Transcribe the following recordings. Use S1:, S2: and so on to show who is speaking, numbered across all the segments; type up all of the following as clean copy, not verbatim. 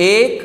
S1: 1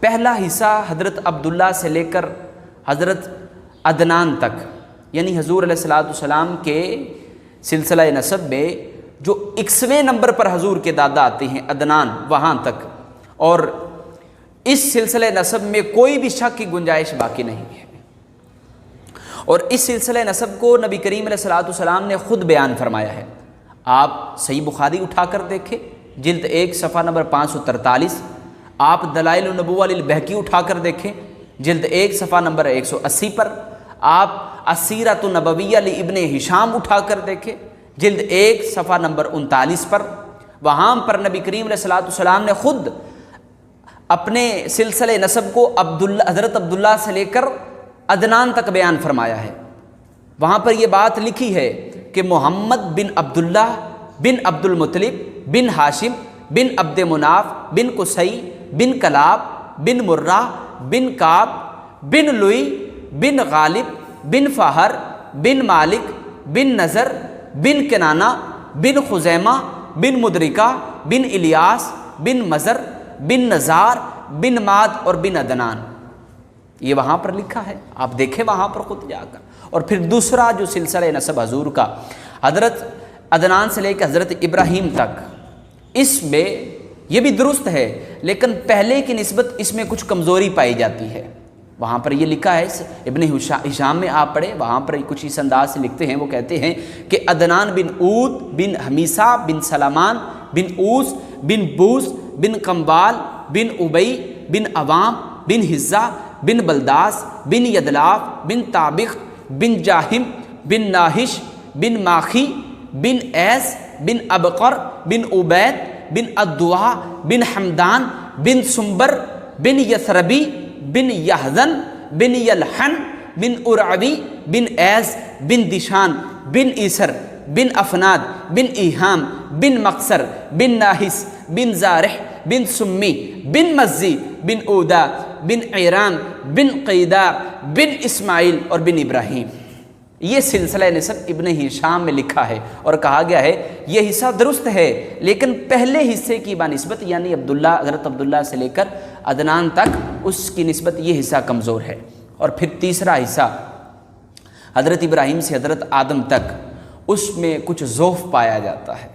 S1: پہلا حصہ حضرت عبداللہ سے لے کر حضرت عدنان تک، یعنی حضور علیہ الصلوۃ والسلام کے سلسلہ نسب میں جو 21ویں نمبر پر حضور کے دادا آتے ہیں عدنان، وہاں تک، اور اس سلسلہ نسب میں کوئی بھی شک کی گنجائش باقی نہیں ہے۔ اور اس سلسلہ نسب کو نبی کریم علیہ الصلوۃ والسلام نے خود بیان فرمایا ہے۔ آپ صحیح بخاری اٹھا کر دیکھیں، جلد 1 صفحہ نمبر 543، آپ دلائل النبوہ للبہقی اٹھا کر دیکھیں، جلد 1 صفحہ نمبر 180 پر، آپ السیرۃ النبویہ لابن ہشام اٹھا کر دیکھیں، جلد 1 صفحہ نمبر 39 پر، وہاں پر نبی کریم علیہ الصلوۃ والسلام نے خود اپنے سلسلہ نسب کو حضرت عبداللہ سے لے کر عدنان تک بیان فرمایا ہے۔ وہاں پر یہ بات لکھی ہے کہ محمد بن عبداللہ بن عبد المطلب بن ہاشم بن عبد مناف بن قصی بن کلاب بن مرہ بن کعب بن لوئی بن غالب بن فہر بن مالک بن نذر بن کنانہ بن خزیمہ بن مدرکہ بن الیاس بن مزر بن نزار بن ماد اور بن عدنان، یہ وہاں پر لکھا ہے، آپ دیکھیں وہاں پر خود جا کر۔ اور پھر دوسرا جو سلسلہ نسب حضور کا حضرت عدنان سے لے کے حضرت ابراہیم تک، اس میں یہ بھی درست ہے لیکن پہلے کی نسبت اس میں کچھ کمزوری پائی جاتی ہے۔ وہاں پر یہ لکھا ہے، ابن ہشام میں آپ پڑھیں، وہاں پر کچھ اس انداز سے لکھتے ہیں، وہ کہتے ہیں کہ عدنان بن عود بن حمیسہ بن سلامان بن اوس بن بوس بن قمبال بن ابی بن عوام بن حزہ بن بلداس بن یدلاف بن طابخ بن جاہم بن ناہش بن ماخی بن ایس بن ابقر بن عبید بن الدعا بن حمدان بن سنبر بن یثربی بن یحزن بن یلحن بن ارعوی بن ایس بن دشان بن ایسر بن افناد بن ایہام بن مقصر بن ناحس بن زارح بن سمی بن مزی بن اودا بن عیران بن قیدہ بن اسماعیل اور بن ابراہیم۔ یہ سلسلہ نسب ابن ہشام میں لکھا ہے اور کہا گیا ہے یہ حصہ درست ہے لیکن پہلے حصے کی بنسبت یعنی حضرت عبداللہ سے لے کر عدنان تک اس کی نسبت یہ حصہ کمزور ہے۔ اور پھر تیسرا حصہ حضرت ابراہیم سے حضرت آدم تک، اس میں کچھ ضعف پایا جاتا ہے،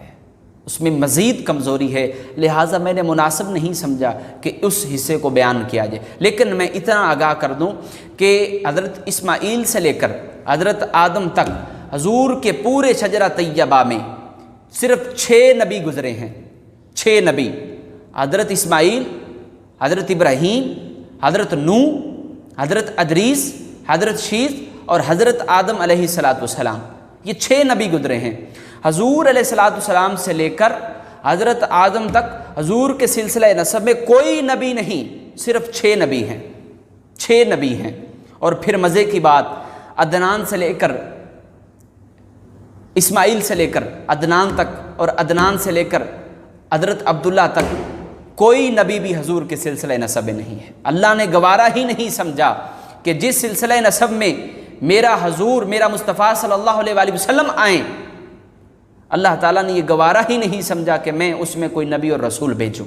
S1: اس میں مزید کمزوری ہے، لہٰذا میں نے مناسب نہیں سمجھا کہ اس حصے کو بیان کیا جائے۔ لیکن میں اتنا آگاہ کر دوں کہ حضرت اسماعیل سے لے کر حضرت آدم تک حضور کے پورے شجرہ طیبہ میں صرف 6 نبی گزرے ہیں، 6 نبی، حضرت اسماعیل، حضرت ابراہیم، حضرت نوح، حضرت ادریس، حضرت شیث اور حضرت آدم علیہ السلام، یہ 6 نبی گزرے ہیں۔ حضور علیہ السلام سے لے کر حضرت آدم تک حضور کے سلسلہ نسب میں کوئی نبی نہیں، صرف 6 نبی ہیں، 6 نبی ہیں۔ اور پھر مزے کی بات، عدنان سے لے کر اسماعیل سے لے کر عدنان تک اور عدنان سے لے کر حضرت عبداللہ تک کوئی نبی بھی حضور کے سلسلہ نسب میں نہیں ہے۔ اللہ نے گوارا ہی نہیں سمجھا کہ جس سلسلہ نسب میں میرا حضور، میرا مصطفیٰ صلی اللہ علیہ وآلہ وسلم آئیں، اللہ تعالیٰ نے یہ گوارا ہی نہیں سمجھا کہ میں اس میں کوئی نبی اور رسول بھیجوں۔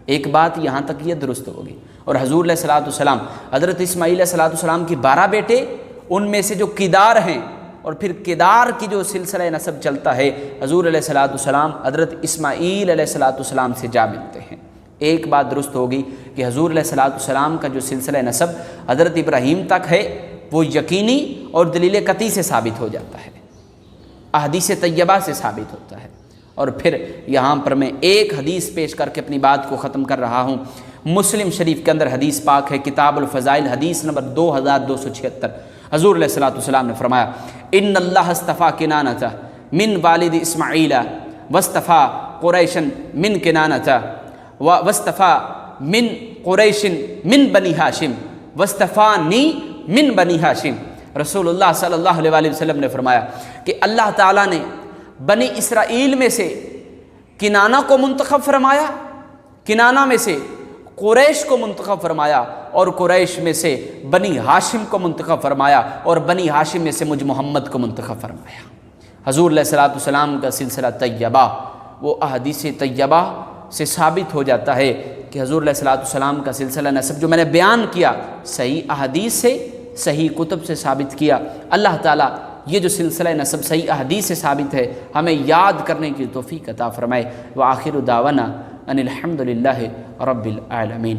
S1: ایک بات یہاں تک یہ درست ہوگی۔ اور حضور علیہ السلام حضرت اسماعیل علیہ السلام کی 12 بیٹے، ان میں سے جو کدار ہیں اور پھر کدار کی جو سلسلہ نسب چلتا ہے، حضور علیہ السلام حضرت اسماعیل علیہ السلام سے جا ملتے ہیں۔ ایک بات درست ہوگی کہ حضور علیہ السلام کا جو سلسلہ نسب حضرت ابراہیم تک ہے وہ یقینی اور دلیل قطعی سے ثابت ہو جاتا ہے، احادیث طیبہ سے ثابت ہوتا ہے۔ اور پھر یہاں پر میں ایک حدیث پیش کر کے اپنی بات کو ختم کر رہا ہوں۔ مسلم شریف کے اندر حدیث پاک ہے، کتاب الفضائل، حدیث نمبر 2276۔ حضور علیہ السلام نے فرمایا، ان اللہ اصطفیٰ کنانۃ من والد اسماعیل واصطفیٰ قریشا من کنانۃ واصطفیٰ من قریش من بنی ہاشم واصطفانی من بنی ہاشم۔ رسول اللہ صلی اللہ علیہ وآلہ وسلم نے فرمایا کہ اللہ تعالیٰ نے بنی اسرائیل میں سے کنانہ کو منتخب فرمایا، کنانہ میں سے قریش کو منتخب فرمایا اور قریش میں سے بنی ہاشم کو منتخب فرمایا اور بنی ہاشم میں سے مجھ محمد کو منتخب فرمایا۔ حضور علیہ السلام کا سلسلہ طیبہ وہ احادیث طیبہ سے ثابت ہو جاتا ہے کہ حضور علیہ الصلوۃ والسلام کا سلسلہ نسب جو میں نے بیان کیا صحیح احادیث سے، صحیح کتب سے ثابت کیا۔ اللہ تعالیٰ یہ جو سلسلہ نسب صحیح احادیث سے ثابت ہے ہمیں یاد کرنے کی توفیق عطا فرمائے۔ وآخر دعوانا ان الحمد للہ رب العالمین۔